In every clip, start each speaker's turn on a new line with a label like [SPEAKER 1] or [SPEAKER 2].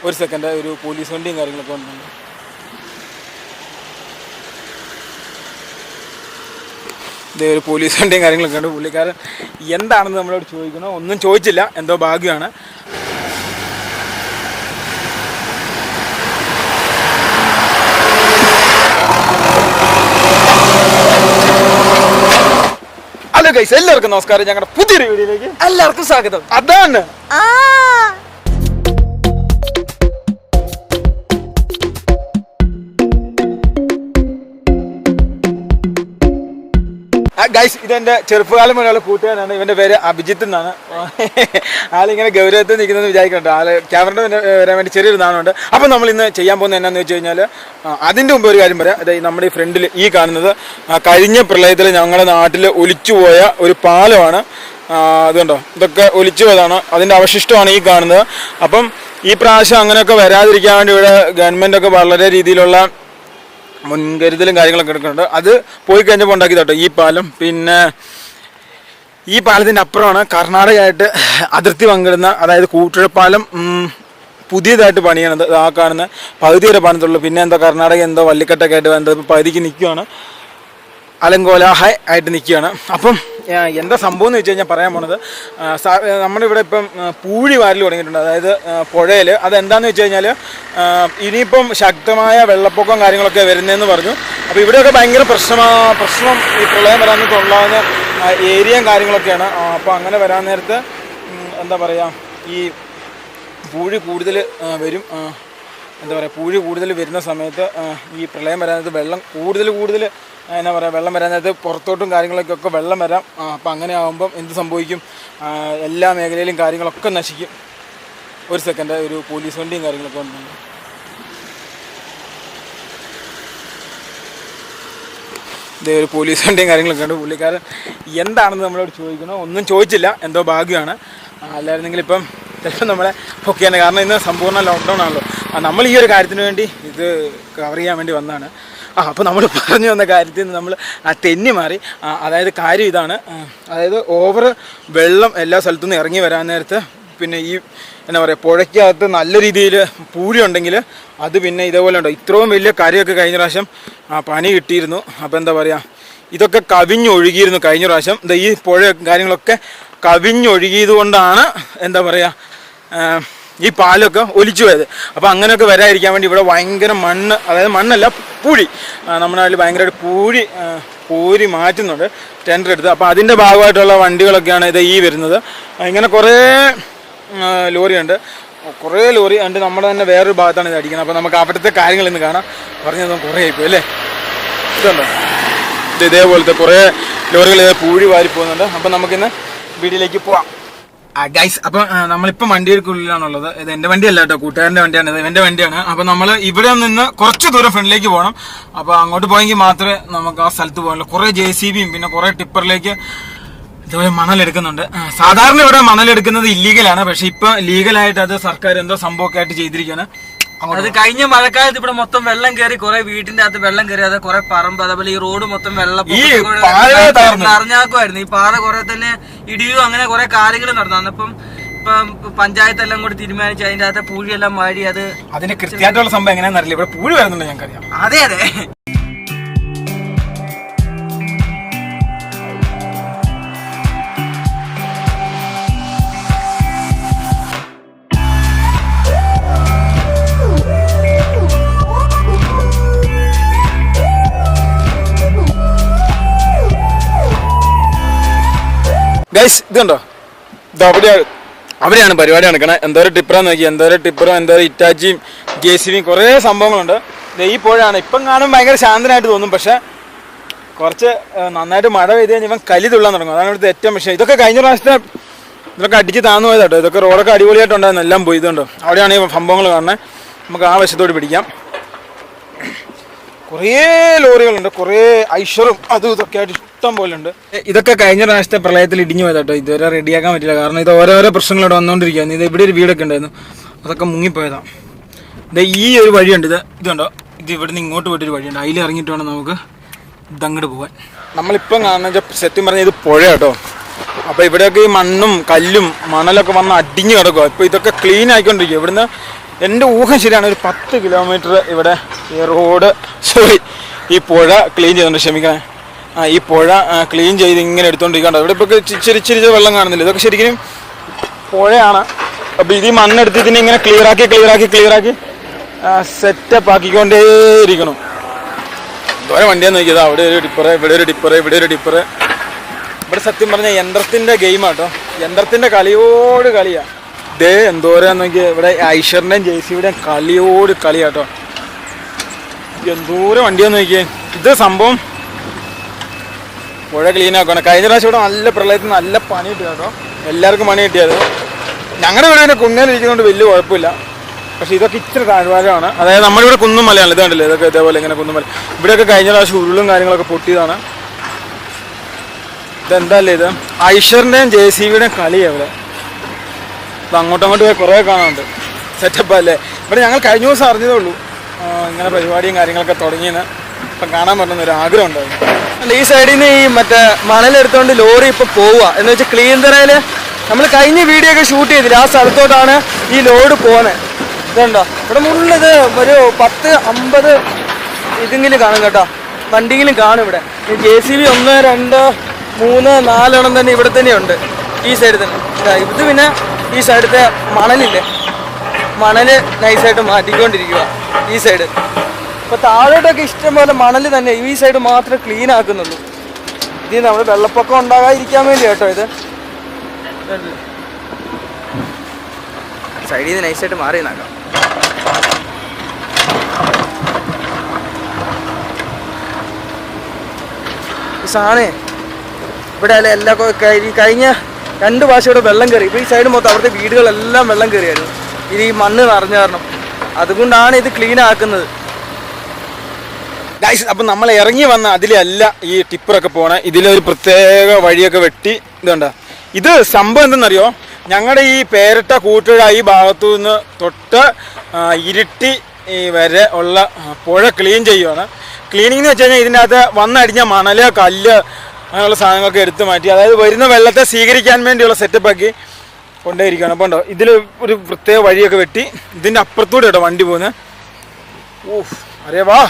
[SPEAKER 1] ഒരു സെക്കൻഡ്, ഒരു പോലീസ് വണ്ടിയും കാര്യങ്ങളൊക്കെ ഉണ്ട്. ഇതേ ഒരു പോലീസ് വണ്ടിയും കാര്യങ്ങളൊക്കെ ഉണ്ട്. പുള്ളിക്കാരൻ എന്താണെന്ന് നമ്മളോട് ചോദിക്കണോ, ഒന്നും ചോദിച്ചില്ല, എന്തോ ഭാഗ്യമാണ്. ഹലോ ഗൈസ്, എല്ലാവർക്കും നമസ്കാരം. ഞങ്ങളുടെ പുതിയൊരു വീഡിയോയിലേക്ക്
[SPEAKER 2] എല്ലാവർക്കും സ്വാഗതം.
[SPEAKER 1] അതാണ് ഗൈസ്, ഇതെൻ്റെ ചെറുപ്പകാലം മുതലുള്ള കൂട്ടുകാരാണ്. ഇവൻ്റെ പേര് അഭിജിത്ത് എന്നാണ്. ആളിങ്ങനെ ഗൗരവത്തിൽ നിൽക്കുന്നത് വിചാരിക്കുന്നുണ്ട്. ആള് ക്യാമറയുടെ വരാൻ വേണ്ടി ചെറിയൊരു നാണുണ്ട്. അപ്പം നമ്മൾ ഇന്ന് ചെയ്യാൻ പോകുന്നത് എന്നാന്ന് വെച്ച് കഴിഞ്ഞാൽ, അതിൻ്റെ മുമ്പ് ഒരു കാര്യം പറയാം. അതായത് നമ്മുടെ ഈ ഫ്രണ്ടിൽ ഈ കാണുന്നത് കഴിഞ്ഞ പ്രളയത്തിൽ ഞങ്ങളുടെ നാട്ടിൽ ഒലിച്ചുപോയ ഒരു പാലമാണ്. അതുകൊണ്ടോ, ഇതൊക്കെ ഒലിച്ചു പോയതാണ്, അതിൻ്റെ അവശിഷ്ടമാണ് ഈ കാണുന്നത്. അപ്പം ഈ പ്രാവശ്യം അങ്ങനെയൊക്കെ വരാതിരിക്കാൻ വേണ്ടി ഇവിടെ ഗവൺമെൻറ്റൊക്കെ വളരെ രീതിയിലുള്ള മുൻകരുതലും കാര്യങ്ങളൊക്കെ എടുക്കുന്നുണ്ട്. അത് പോയി കഴിഞ്ഞപ്പോൾ ഉണ്ടാക്കി കേട്ടോ ഈ പാലം. പിന്നെ ഈ പാലത്തിൻ്റെ അപ്പുറമാണ് കർണാടകയായിട്ട് അതിർത്തി പങ്കിടുന്ന, അതായത് കൂട്ടുഴപ്പാലം പുതിയതായിട്ട് പണിയണത്. ആ കാണുന്ന പകുതി വരെ പണിതുള്ളൂ. പിന്നെ എന്തോ കർണാടക എന്തോ വള്ളിക്കെട്ടൊക്കെ ആയിട്ട് എന്തോ പകുതിക്ക് നിൽക്കുകയാണ്, അലങ്കോലാഹ ആയിട്ട് നിൽക്കുകയാണ്. അപ്പം എന്താ സംഭവം എന്ന് വെച്ച് കഴിഞ്ഞാൽ പറയാൻ പോണത്, നമ്മുടെ ഇവിടെ ഇപ്പം പൂഴി വാരൽ തുടങ്ങിയിട്ടുണ്ട്, അതായത് പുഴയിൽ. അതെന്താണെന്ന് വെച്ച് കഴിഞ്ഞാൽ ഇനിയിപ്പം ശക്തമായ വെള്ളപ്പൊക്കം കാര്യങ്ങളൊക്കെ വരുന്നതെന്ന് പറഞ്ഞു. അപ്പോൾ ഇവിടെയൊക്കെ ഭയങ്കര പ്രശ്നം ഈ പ്രളയം വരാൻ തൊള്ളാവുന്ന ഏരിയയും കാര്യങ്ങളൊക്കെയാണ്. അപ്പോൾ അങ്ങനെ വരാൻ നേരത്ത് എന്താ പറയുക, ഈ പൂഴി കൂടുതൽ വരും. എന്താ പറയുക, പൂഴി കൂടുതൽ വരുന്ന സമയത്ത് ഈ പ്രളയം വരാൻ നേരത്ത് വെള്ളം കൂടുതൽ എന്നാ പറയുക, വെള്ളം വരാൻ നേരത്ത് പുറത്തോട്ടും കാര്യങ്ങളൊക്കെ വെള്ളം വരാം. അപ്പം അങ്ങനെ ആകുമ്പം എന്ത് സംഭവിക്കും, എല്ലാ മേഖലയിലും കാര്യങ്ങളൊക്കെ നശിക്കും. ഒരു സെക്കൻഡ്, ഒരു പോലീസ് വണ്ടിയും കാര്യങ്ങളൊക്കെ ഉണ്ട്. ഇതേ ഒരു പോലീസ് വണ്ടിയും കാര്യങ്ങളൊക്കെ ഉണ്ട്. പുള്ളിക്കാരൻ എന്താണെന്ന് നമ്മളോട് ചോദിക്കണോ, ഒന്നും ചോദിച്ചില്ല, എന്തോ ഭാഗ്യമാണ്. അല്ലായിരുന്നെങ്കിൽ ഇപ്പം ചിലപ്പോൾ നമ്മളെ ഒക്കെയാണ്. കാരണം ഇന്ന് സമ്പൂർണ്ണ ലോക്ക്ഡൗൺ ആണല്ലോ. നമ്മൾ ഈ ഒരു കാര്യത്തിന് വേണ്ടി ഇത് കവർ ചെയ്യാൻ വേണ്ടി വന്നതാണ്. അപ്പോൾ നമ്മൾ പറഞ്ഞു വന്ന കാര്യത്തിൽ നിന്ന് നമ്മൾ തെന്നി മാറി. അതായത് കാര്യം ഇതാണ്, അതായത് ഓവർ വെള്ളം എല്ലാ സ്ഥലത്തു നിന്ന് ഇറങ്ങി വരാൻ നേരത്ത് പിന്നെ ഈ എന്നാ പറയുക, പുഴയ്ക്കകത്ത് നല്ല രീതിയിൽ പൂഴി ഉണ്ടെങ്കിൽ അത് പിന്നെ ഇതേപോലെ ഉണ്ടോ, ഇത്രയും വലിയ കരയൊക്കെ കഴിഞ്ഞ പ്രാവശ്യം പണി കിട്ടിയിരുന്നു. അപ്പോൾ എന്താ പറയുക, ഇതൊക്കെ കവിഞ്ഞൊഴുകിയിരുന്നു കഴിഞ്ഞ പ്രാവശ്യം. ഈ പുഴ കാര്യങ്ങളൊക്കെ കവിഞ്ഞൊഴുകിയത് കൊണ്ടാണ് എന്താ പറയുക ഈ പാലൊക്കെ ഒലിച്ചു പോയത്. അപ്പോൾ അങ്ങനെയൊക്കെ വരാതിരിക്കാൻ വേണ്ടി ഇവിടെ ഭയങ്കര മണ്ണ്, അതായത് മണ്ണല്ല പൂഴി, നമ്മുടെ നാട്ടിൽ ഭയങ്കരമായിട്ട് പൂഴി കോരി മാറ്റുന്നുണ്ട്, ടെൻഡർ എടുത്ത്. അപ്പോൾ അതിൻ്റെ ഭാഗമായിട്ടുള്ള വണ്ടികളൊക്കെയാണ് ഇത് ഈ വരുന്നത്. ഇങ്ങനെ കുറേ ലോറിയുണ്ട്, കുറേ ലോറി ഉണ്ട്. നമ്മുടെ തന്നെ വേറൊരു ഭാഗത്താണ് ഇത് അടിക്കുന്നത്. അപ്പോൾ നമുക്ക് അവിടുത്തെ കാര്യങ്ങൾ ഇന്ന് കാണാം. പറഞ്ഞത് കുറേ ആയിപ്പോയി അല്ലേ. ഇതുണ്ടോ, ഇതേപോലത്തെ കുറേ ലോറികൾ പൂഴി വാരി പോകുന്നുണ്ട്. അപ്പോൾ നമുക്കിന്ന് വീട്ടിലേക്ക് പോവാം. ഗൈസ്, അപ്പം നമ്മളിപ്പോൾ വണ്ടികൾക്കുള്ളിലാണുള്ളത്. ഇത് എൻ്റെ വണ്ടിയല്ല കേട്ടോ, കൂട്ടുകാരൻ്റെ വണ്ടിയാണ്, ഇത് എൻ്റെ വണ്ടിയാണ്. അപ്പോൾ നമ്മൾ ഇവിടെ നിന്ന് കുറച്ച് ദൂരം ഫ്രണ്ടിലേക്ക് പോകണം. അപ്പോൾ അങ്ങോട്ട് പോയെങ്കിൽ മാത്രമേ നമുക്ക് ആ സ്ഥലത്ത് പോകാനുള്ളൂ. കുറേ JCBയും പിന്നെ കുറേ ടിപ്പറിലേക്ക് ഇതുപോലെ മണലെടുക്കുന്നുണ്ട്. സാധാരണ ഇവിടെ മണലെടുക്കുന്നത് ഇല്ലീഗലാണ്, പക്ഷെ ഇപ്പം ലീഗലായിട്ട് അത് സർക്കാർ എന്തോ സംഭവമൊക്കെ ആയിട്ട് ചെയ്തിരിക്കുകയാണ്.
[SPEAKER 2] അത് കഴിഞ്ഞ മഴക്കാലത്ത് ഇവിടെ മൊത്തം വെള്ളം കയറി, കുറെ വീട്ടിന്റെ അകത്ത് വെള്ളം കയറി, അത് കുറെ പറമ്പ്, അതേപോലെ ഈ റോഡ് മൊത്തം വെള്ളം നിറഞ്ഞാക്കുമായിരുന്നു. ഈ പാറ കുറെ തന്നെ ഇടിയും അങ്ങനെ കുറെ കാര്യങ്ങൾ നടന്നു. അന്നപ്പം ഇപ്പം പഞ്ചായത്തെല്ലാം കൂടി തീരുമാനിച്ചു അതിന്റെ അകത്തെ പൂഴിയെല്ലാം മാറി.
[SPEAKER 1] അതിന് കൃത്യമായിട്ടുള്ള സംഭവം എങ്ങനെയാണെന്ന് അറിയില്ല. ഇവിടെ പൂഴി വരുന്നുണ്ട് ഞങ്ങൾക്കറിയാം.
[SPEAKER 2] അതെ അതെ.
[SPEAKER 1] ഗൈസ്, ഇതുണ്ടോ, ഇത് അവിടെയാണ് പരിപാടി നടക്കണേ. എന്തോരം ടിപ്പറാന്ന് നോക്കി, എന്തോരം ടിപ്പറും എന്തോരം ഇറ്റാച്ചിയും JCBയും കുറേ സംഭവങ്ങളുണ്ട്. ഈ പുഴയാണ്. ഇപ്പം കാണുമ്പോൾ ഭയങ്കര ശാന്തനായിട്ട് തോന്നും, പക്ഷെ കുറച്ച് നന്നായിട്ട് മഴ പെയ്ത് കഴിഞ്ഞാൽ ഇവൻ കലി തുള്ളാൻ തുടങ്ങും. അതാണ് ഇവിടുത്തെ ഏറ്റവും വിഷയം. ഇതൊക്കെ കഴിഞ്ഞ പ്രാവശ്യത്തെ ഇതൊക്കെ അടിച്ച് താന്നു പോയതാട്ടോ. ഇതൊക്കെ റോഡൊക്കെ അടിപൊളിയായിട്ടുണ്ടായിരുന്നു, എല്ലാം പോയി. ഇതുണ്ടോ, അവിടെയാണ് ഈ സംഭവങ്ങൾ കാണുന്നത്. നമുക്ക് ആ വശത്തോട് പിടിക്കാം. കുറേ ലോറികളുണ്ട്, കുറേ ഐഷറും അതും ഇതൊക്കെ ആയിട്ട് ഇഷ്ടം പോലെ ഉണ്ട്. ഇതൊക്കെ കഴിഞ്ഞ പ്രാവശ്യത്തെ പ്രളയത്തിൽ ഇടിഞ്ഞു പോയതാട്ടോ. ഇതുവരെ റെഡിയാക്കാൻ പറ്റില്ല, കാരണം ഇത് ഓരോരോ പ്രശ്നങ്ങളോട് വന്നുകൊണ്ടിരിക്കുകയാണ്. ഇത് ഇവിടെ ഒരു വീടൊക്കെ ഉണ്ടായിരുന്നു, അതൊക്കെ മുങ്ങിപ്പോയതാണ്. ഇത് ഈ ഒരു വഴിയുണ്ട്, ഇതുണ്ടോ, ഇത് ഇവിടുന്ന് ഇങ്ങോട്ട് പോയിട്ടൊരു വഴിയുണ്ട്. അതിൽ ഇറങ്ങിയിട്ട് വേണം നമുക്ക് ഇതങ്ങോട്ട് പോകാൻ. നമ്മളിപ്പം കാണുന്ന സത്യം പറഞ്ഞാൽ ഇത് പുഴ കേട്ടോ. അപ്പോൾ ഇവിടെയൊക്കെ ഈ മണ്ണും കല്ലും മണലൊക്കെ വന്ന് അടിഞ്ഞു കിടക്കുക. ഇപ്പോൾ ഇതൊക്കെ ക്ലീൻ ആയിക്കൊണ്ടിരിക്കുക. ഇവിടുന്ന് എൻ്റെ ഊഹം ശരിയാണ്, ഒരു 10 കിലോമീറ്റർ ഇവിടെ ഈ റോഡ് ഈ പുഴ ക്ലീൻ ചെയ്യുന്നുണ്ട്. ക്ഷമിക്കണേ, ഈ പുഴ ക്ലീൻ ചെയ്ത് ഇങ്ങനെ എടുത്തുകൊണ്ടിരിക്കണ്ടോ. ഇവിടെ ഇപ്പോൾ ഇച്ചിരി വെള്ളം കാണുന്നില്ല. ഇതൊക്കെ ശരിക്കും പുഴയാണ്. അപ്പോൾ ഇത് ഈ മണ്ണെടുത്ത് ഇതിനെ ഇങ്ങനെ ക്ലിയറാക്കി സെറ്റപ്പ് ആക്കിക്കൊണ്ടേയിരിക്കണം. എന്തോരം വണ്ടിയാന്ന് നോക്കിയത്. അവിടെ ഒരു ടിപ്പറ്, ഇവിടെ ഒരു ടിപ്പറ്. ഇവിടെ സത്യം പറഞ്ഞാൽ യന്ത്രത്തിൻ്റെ ഗെയിമാട്ടോ, യന്ത്രത്തിൻ്റെ കളിയോട് കളിയാണ്. ഇതേ എന്തോരാന്ന് നോക്കിയാൽ ഇവിടെ ഐഷറിൻ്റെയും JCBയുടെയും കളിയാട്ടോ. എന്തോരം വണ്ടിയാന്ന് നോക്കിയേ. ഇത് സംഭവം പുഴ ക്ലീൻ ആക്കണം. കഴിഞ്ഞ പ്രാവശ്യം ഇവിടെ നല്ല പ്രളയത്തിൽ നല്ല പണി കിട്ടിയ കേട്ടോ, എല്ലാവർക്കും പണി കിട്ടിയത്. ഞങ്ങളുടെ ഇവിടെ പിന്നെ കുന്നേലിരിക്കുന്നതുകൊണ്ട് വലിയ കുഴപ്പമില്ല. പക്ഷേ ഇതൊക്കെ ഇച്ചിരി താഴ്വാരമാണ്. അതായത് നമ്മളിവിടെ കുന്നും മലയാണ്. ഇത് കണ്ടില്ലേ, ഇതൊക്കെ ഇതേപോലെ ഇങ്ങനെ കുന്നുമല. ഇവിടെയൊക്കെ കഴിഞ്ഞ പ്രാവശ്യം ഉരുളും കാര്യങ്ങളൊക്കെ പൊട്ടിയതാണ്. ഇതെന്തല്ലേ ഇത്, ഐഷറിൻ്റെയും JCBയുടെയും കളിയാണ് ഇവിടെ. ഇത് അങ്ങോട്ടും പോയി കുറേ കാണാനുണ്ട്. സെറ്റപ്പ് അല്ലേ. ഇവിടെ ഞങ്ങൾ കഴിഞ്ഞ ദിവസം അറിഞ്ഞതേ ഉള്ളൂ ഇങ്ങനെ പരിപാടിയും കാര്യങ്ങളൊക്കെ തുടങ്ങിയെന്ന്. ഇപ്പം കാണാൻ പറ്റുന്ന ഒരു ആഗ്രഹം ഉണ്ടായിരുന്നു.
[SPEAKER 2] അല്ല, ഈ സൈഡിൽ നിന്ന് ഈ മറ്റേ മണലെടുത്തോണ്ട് ലോറി ഇപ്പൊ പോവുക എന്ന് വെച്ചാൽ ക്ലീൻതറയില് നമ്മൾ കഴിഞ്ഞ വീഡിയോ ഒക്കെ ഷൂട്ട് ചെയ്തില്ല, ആ സ്ഥലത്തോട്ടാണ് ഈ ലോഡ് പോകുന്നത്. ഇതുണ്ടോ, ഇവിടെ മുകളിലിത് ഒരു 10-50 ഇതെങ്കിലും കാണും കേട്ടോ, വണ്ടിയെങ്കിലും കാണും ഇവിടെ. JCB 1, 2, 3, 4 എണ്ണം തന്നെ ഇവിടെ തന്നെയുണ്ട് ഈ സൈഡിൽ തന്നെ. ഇത് പിന്നെ ഈ സൈഡത്തെ മണലില്ലേ, മണല് നൈസായിട്ട് മാറ്റിക്കൊണ്ടിരിക്കുക ഈ സൈഡ്. ഇപ്പൊ താഴോട്ടൊക്കെ ഇഷ്ടം പോലെ മണല് തന്നെ, ഈ സൈഡ് മാത്രമേ ക്ലീൻ ആക്കുന്നുള്ളൂ. ഇത് നമ്മൾ വെള്ളപ്പൊക്കം ഉണ്ടാകാതിരിക്കാൻ വേണ്ടി കേട്ടോ. ഇത് സൈഡിൽ നിന്ന് നൈസായിട്ട് മാറി നാക്കാം. ഈ സാധനേ ഇവിടെ അല്ല എല്ലാ കഴിഞ്ഞ 2 പ്രാവശ്യം ഇവിടെ വെള്ളം കയറി. ഇപ്പോൾ ഈ സൈഡ് മൊത്തം അവിടുത്തെ വീടുകളെല്ലാം വെള്ളം കയറിയായിരുന്നു. ഇത് ഈ മണ്ണ് നിറഞ്ഞ കാരണം. അതുകൊണ്ടാണ് ഇത് ക്ലീൻ ആക്കുന്നത്.
[SPEAKER 1] ഗൈസ്, അപ്പം നമ്മൾ ഇറങ്ങി വന്ന അതിലല്ല ഈ ടിപ്പറൊക്കെ പോണേ. ഇതിലൊരു പ്രത്യേക വഴിയൊക്കെ വെട്ടി ഇതുണ്ട. ഇത് സംഭവം എന്തെന്നറിയോ, ഞങ്ങളുടെ ഈ പേരട്ട കൂട്ടുഴ ഈ ഭാഗത്തു നിന്ന് തൊട്ട് ഇരിട്ടി വരെ ഉള്ള പുഴ ക്ലീൻ ചെയ്യുവാണ്. ക്ലീനിങ് എന്ന് വെച്ച് കഴിഞ്ഞാൽ ഇതിൻ്റെ അകത്ത് വന്നടിഞ്ഞ മണല്, കല്ല് അങ്ങനെയുള്ള സാധനങ്ങളൊക്കെ എടുത്തു മാറ്റി, അതായത് വരുന്ന വെള്ളത്തെ സ്വീകരിക്കാൻ വേണ്ടിയുള്ള സെറ്റപ്പാക്കി കൊണ്ടേയിരിക്കുകയാണ്. അപ്പോൾ ഉണ്ടോ, ഇതിൽ ഒരു പ്രത്യേക വഴിയൊക്കെ വെട്ടി ഇതിൻ്റെ അപ്പുറത്തൂടെ കേട്ടോ വണ്ടി പോകുന്നത്. ഓഹ് അറിയാ വാ.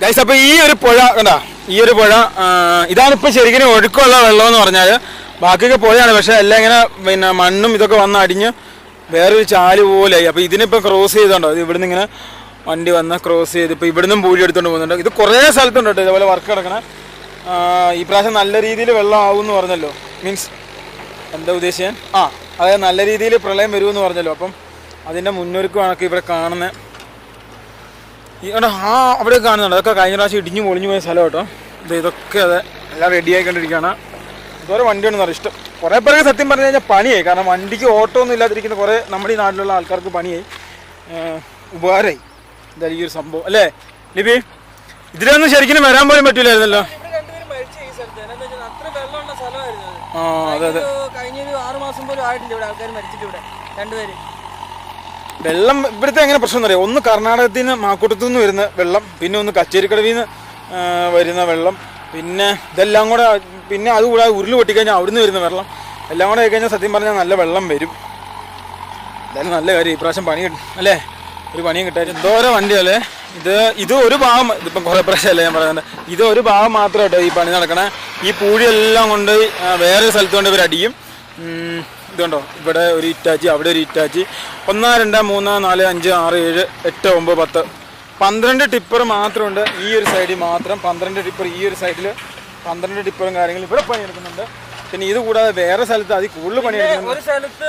[SPEAKER 1] ഗൈസ്, അപ്പോൾ ഈ ഒരു പുഴ കണ്ടാ, ഈ ഒരു പുഴ ഇതാണിപ്പോൾ ശരിക്കും ഒഴുക്കമുള്ള വെള്ളമെന്ന് പറഞ്ഞാൽ. ബാക്കിയൊക്കെ പുഴയാണ്, പക്ഷേ എല്ലാം ഇങ്ങനെ പിന്നെ മണ്ണും ഇതൊക്കെ വന്ന് അടിഞ്ഞ് വേറൊരു ചാല് പോലെയായി. അപ്പോൾ ഇതിനിപ്പോൾ ക്രോസ് ചെയ്തോണ്ടോ, ഇത് ഇവിടുന്ന് ഇങ്ങനെ വണ്ടി വന്ന് ക്രോസ് ചെയ്ത് ഇപ്പോൾ ഇവിടുന്നും പൂഴി എടുത്തുകൊണ്ട് പോകുന്നുണ്ട്. ഇത് കുറേ സ്ഥലത്തുണ്ട് കേട്ടോ ഇതേപോലെ വർക്ക് കിടക്കണേ. ഈ പ്രാവശ്യം നല്ല രീതിയിൽ വെള്ളം ആവും എന്ന് പറഞ്ഞല്ലോ. മീൻസ് എന്താ ഉദ്ദേശിക്കാൻ, അതായത് നല്ല രീതിയിൽ പ്രളയം വരുമെന്ന് പറഞ്ഞല്ലോ. അപ്പം അതിൻ്റെ മുന്നൊരുക്കമാണൊക്കെ ഇവിടെ കാണുന്നത്. അവിടെ കാണുന്നുണ്ട്, അതൊക്കെ കഴിഞ്ഞ പ്രാവശ്യം ഇടിഞ്ഞു പൊളിഞ്ഞു പോയ സ്ഥലം കേട്ടോ. ഇതൊക്കെ അതെ എല്ലാം റെഡി ആയിക്കൊണ്ടിരിക്കുകയാണ്. ഇതുവരെ വണ്ടിയാണെന്ന് പറയും ഇഷ്ടം. കുറേ പേർക്ക് സത്യം പറഞ്ഞു കഴിഞ്ഞാൽ പണിയായി, കാരണം വണ്ടിക്ക് ഓട്ടോ ഒന്നും ഇല്ലാതിരിക്കുന്ന കുറേ നമ്മുടെ ഈ നാട്ടിലുള്ള ആൾക്കാർക്ക് പണിയായി, ഉപകാരമായി. എന്തായാലും ഈ ഒരു സംഭവം അല്ലേ ലിബി? ഇതിലൊന്നും ശരിക്കും വരാൻ പോലും പറ്റൂലായിരുന്നല്ലോ. അതെ അതെ, വെള്ളം ഇവിടുത്തെ എങ്ങനെ പ്രശ്നം എന്നറിയാം. ഒന്ന് കർണാടകത്തിൽ നിന്ന് മാക്കൂട്ടത്തു നിന്ന് വരുന്ന വെള്ളം, പിന്നെ ഒന്ന് കച്ചേരിക്കടവിൽ നിന്ന് വരുന്ന വെള്ളം, പിന്നെ ഇതെല്ലാം കൂടെ, പിന്നെ അതുകൂടാതെ ഉരുൾ പൊട്ടിക്കഴിഞ്ഞാൽ അവിടുന്ന് വരുന്ന വെള്ളം എല്ലാം കൂടെ ആയിക്കഴിഞ്ഞാൽ സത്യം പറഞ്ഞാൽ നല്ല വെള്ളം വരും. എന്തായാലും നല്ല കാര്യം, ഇപ്രാവശ്യം പണി കിട്ടും അല്ലേ, ഒരു പണിയും കിട്ടാൻ. എന്തോരം വണ്ടിയല്ലേ ഇത് ഒരു ഭാഗം. ഇതിപ്പം കുറേ പ്രാവശ്യമല്ലേ ഞാൻ പറയുന്നത്, ഇത് ഒരു ഭാഗം മാത്രം കേട്ടോ ഈ പണി നടക്കണേ. ഈ പൂഴിയെല്ലാം കൊണ്ട് വേറെ സ്ഥലത്ത് കൊണ്ട് ഇവർ അടിയും. ഇതുണ്ടോ, ഇവിടെ ഒരു ഇറ്റാച്ചി, അവിടെ ഒരു ഇറ്റാച്ചി, 1, 2, 3, 4, 5, 6, 7, 8, 9, 10 12 ടിപ്പർ മാത്രമുണ്ട് ഈ ഒരു സൈഡിൽ മാത്രം. 12 ടിപ്പർ ഈ ഒരു സൈഡിൽ 12 ടിപ്പറും കാര്യങ്ങളും ഇവിടെ പണിയെടുക്കുന്നുണ്ട്. പിന്നെ ഇത് കൂടാതെ വേറെ സ്ഥലത്ത് അതിൽ കൂടുതൽ പണിയെടുക്കുന്നുണ്ട്.
[SPEAKER 2] ഒരു സ്ഥലത്ത്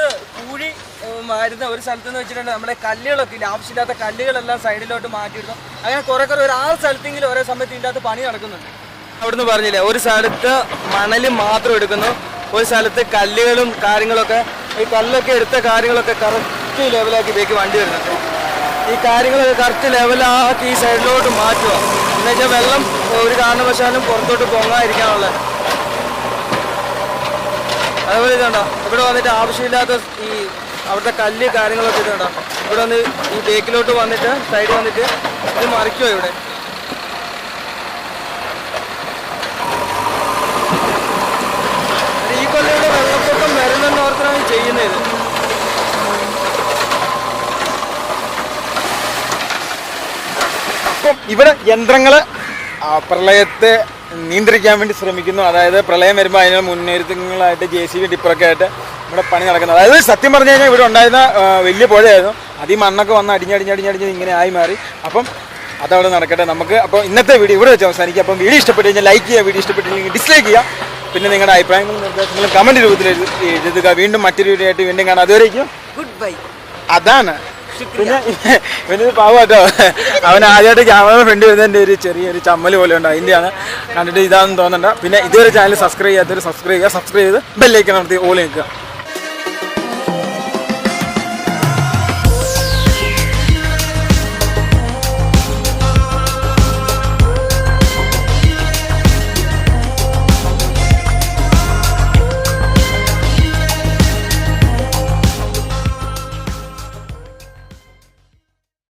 [SPEAKER 2] കൂടി മാറുന്ന ഒരു സ്ഥലത്ത് എന്ന് വെച്ചിട്ടുണ്ടെങ്കിൽ നമ്മുടെ കല്ലുകളൊക്കെ ഇല്ല, ആവശ്യമില്ലാത്ത കല്ലുകളെല്ലാം സൈഡിലോട്ട് മാറ്റിയിടുന്നു. അങ്ങനെ കുറെ ഒരു 6 സ്ഥലത്തെങ്കിലും ഒരേ സമയത്ത് ഇതിൻ്റെ അകത്ത് പണി നടക്കുന്നുണ്ട്. അവിടുന്ന് പറഞ്ഞില്ലേ, ഒരു സ്ഥലത്ത് മണൽ മാത്രം എടുക്കുന്നു, ഒരു സ്ഥലത്ത് കല്ലുകളും കാര്യങ്ങളൊക്കെ, ഈ കല്ലൊക്കെ എടുത്ത കാര്യങ്ങളൊക്കെ കറക്റ്റ് ലെവലാക്കി ഇതേക്ക് വണ്ടി വരുന്നുണ്ട്. ഈ കാര്യങ്ങളൊക്കെ കറക്റ്റ് ലെവലാക്കി ഈ സൈഡിലോട്ട് മാറ്റുക. എന്ന് വെച്ചാൽ വെള്ളം ഒരു കാരണവശാലും പുറത്തോട്ട് പൊങ്ങാതിരിക്കാനുള്ള. അതുപോലെ ഇതുണ്ടോ, ഇവിടെ വന്നിട്ട് ആവശ്യമില്ലാത്ത ഈ അവിടുത്തെ കല്ല് കാര്യങ്ങളൊക്കെ ഇതുണ്ടോ, ഇവിടെ വന്ന് ഈ ബേക്കിലോട്ട് വന്നിട്ട് സൈഡിൽ വന്നിട്ട് ഇത് മറിക്കുമോ ഇവിടെ. ഈ കൊല്ലയുടെ വെള്ളപ്പൊക്കം വരുന്നെന്നോർത്താണ് ചെയ്യുന്നത്.
[SPEAKER 1] അപ്പം ഇവിടെ യന്ത്രങ്ങൾ പ്രളയത്തെ നിയന്ത്രിക്കാൻ വേണ്ടി ശ്രമിക്കുന്നു. അതായത് പ്രളയം വരുമ്പോൾ അതിന് മുന്നൊരുക്കങ്ങളായിട്ട് JCB ടിപ്പറൊക്കെ ആയിട്ട് ഇവിടെ പണി നടക്കുന്നത്. അതായത് സത്യം പറഞ്ഞു കഴിഞ്ഞാൽ ഇവിടെ ഉണ്ടായിരുന്ന വലിയ പുഴയായിരുന്നു, അത് ഈ മണ്ണൊക്കെ വന്ന് അടിഞ്ഞടിഞ്ഞ് ഇങ്ങനെ ആയി മാറി. അപ്പം അതവിടെ നടക്കട്ടെ. നമുക്ക് അപ്പോൾ ഇന്നത്തെ വീഡിയോ ഇവിടെ വെച്ച് അവസാനിക്കുക. അപ്പം വീഡിയോ ഇഷ്ടപ്പെട്ട് കഴിഞ്ഞാൽ ലൈക്ക് ചെയ്യുക, വീഡിയോ ഇഷ്ടപ്പെട്ടില്ലെങ്കിൽ ഡിസ്ലൈക്ക് ചെയ്യുക. പിന്നെ നിങ്ങളുടെ അഭിപ്രായങ്ങളും നിർദ്ദേശങ്ങളും കമൻറ്റ് രൂപത്തിൽ എഴുതുക. വീണ്ടും മറ്റൊരു വീഡിയോ ആയിട്ട് വീണ്ടും കാണാം. അതുവരേക്കും
[SPEAKER 2] ഗുഡ് ബൈ.
[SPEAKER 1] അതാണ്. പിന്നെ ഇവനൊരു പാവട്ടോ, അവൻ ആദ്യമായിട്ട് ക്യാമറ ഫ്രണ്ട് വരുന്നതിൻ്റെ ഒരു ചെറിയൊരു ചമ്മൽ പോലെ ഉണ്ട്, അതിൻ്റെയാണ്. കണ്ടിട്ട് ഇതാണെന്ന് തോന്നണ്ട. പിന്നെ ഇതുവരെ ചാനൽ സബ്സ്ക്രൈബ് ചെയ്യാത്തവർ സബ്സ്ക്രൈബ് ചെയ്യുക, സബ്സ്ക്രൈബ് ചെയ്ത് ബെല്ലൈക്കൺ നടത്തി ഓൾ നിൽക്കുക.